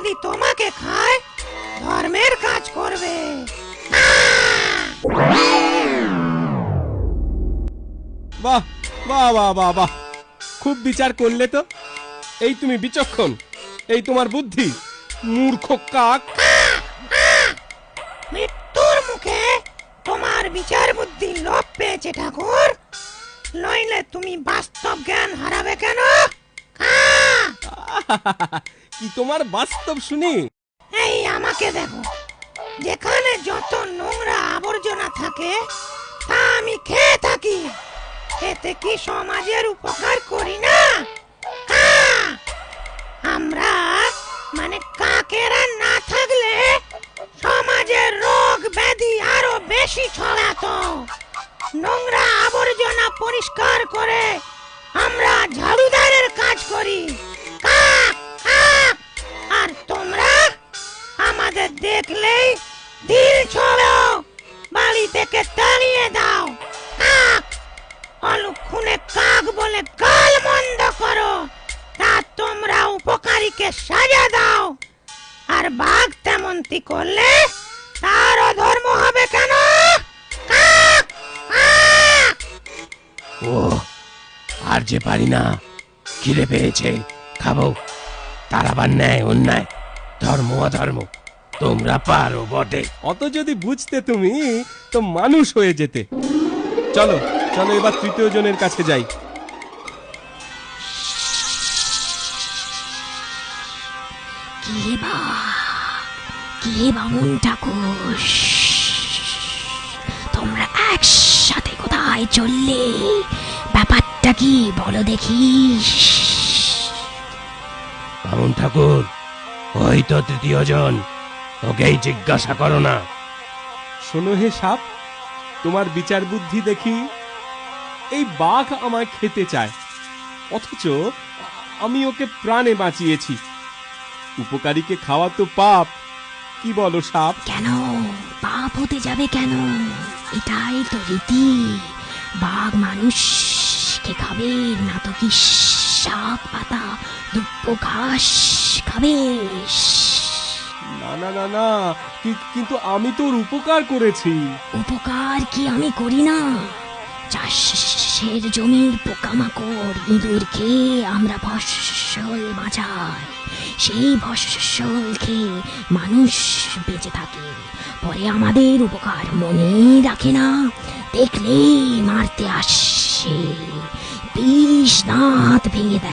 যদি তোমাকে খায় ধর্মের কাজ করবে। বাহ বাহ বাহ বাহ বাহ, খুব বিচার করলে তো। এই তুমি বিচক্ষণ, এই তোমার বুদ্ধি। মূর্খ কাক। মৃত্যুর মুখে তোমার বিচার বুদ্ধি লোপ পেয়েছে ঠাকুর, নইলে তুমি বাস্তব জ্ঞান হারাবে কেন? কি তোমার বাস্তব শুনি? এই আমাকে দেখো, যেখানে যত নোংরা আবর্জনা থাকে তা আমি খেয়ে থাকি, এতে কি সমাজের উপকার করি না? আমরা মানে কাকেরা না থাকলে সমাজের রোগ ব্যাধি আরো বেশি ছড়াতো। নোংরা আবর্জনা পরিষ্কার করে আমরা ঝাড়ুদারের কাজ করি। আর তোমরা আমাদের দেখলেই ঢিল ছোড়ো, বাড়ি থেকে তাড়িয়ে দাও। অলক্ষণে কাক বলে গাল মন্দ করো, তা তোমরা উপকারীকে সাজা দাও। আর বাঘ তেমনটি করলে তার অধর্ম হবে কেন? ও আর যে পারি না, খিদে পেয়েছে, খাবো। তার আবার ন্যায় অন্যায়, ধর্ম অধর্ম তোমরা পারো বটে। অত যদি বুঝতে তুমি, তো মানুষ হয়ে যেতে। চলো চলো, এবার তৃতীয় জনের কাছে যাই। কে বামুন ঠাকুর, তোমরা একসাথে কোথায় চললে? ব্যাপারটা কি বলো দেখি। বামুন ঠাকুর, ওই তো তৃতীয় জন, ওকেই জিজ্ঞাসা করো না। শোনো হে সাপ, তোমার বিচার বুদ্ধি দেখি। এই বাঘ আমায় খেতে চায়, অথচ আমি ওকে প্রাণে বাঁচিয়েছি। উপকারীকে খাওয়া তো পাপ, কি বলো সাপ? কেন পাপ হতে যাবে কেন? এটাই তো রীতি। বাঘ মানুষকে খাবে না তো কি শাক পাতা দুব্ব ঘাস খাবে? না না না না, কিন্তু আমি তোর উপকার করেছি। উপকার কি আমি করি না? চাষের জমির পোকামাকড় ইঁদুর খেয়ে আমরা ফসল বাঁচাই, সেই ফসল খেয়ে মানুষ বেঁচে থাকে, পরে আমাদের উপকার মনে রাখে না, দেখলেই মারতে আসে, বিষ দাঁত ভেঙে দেয়।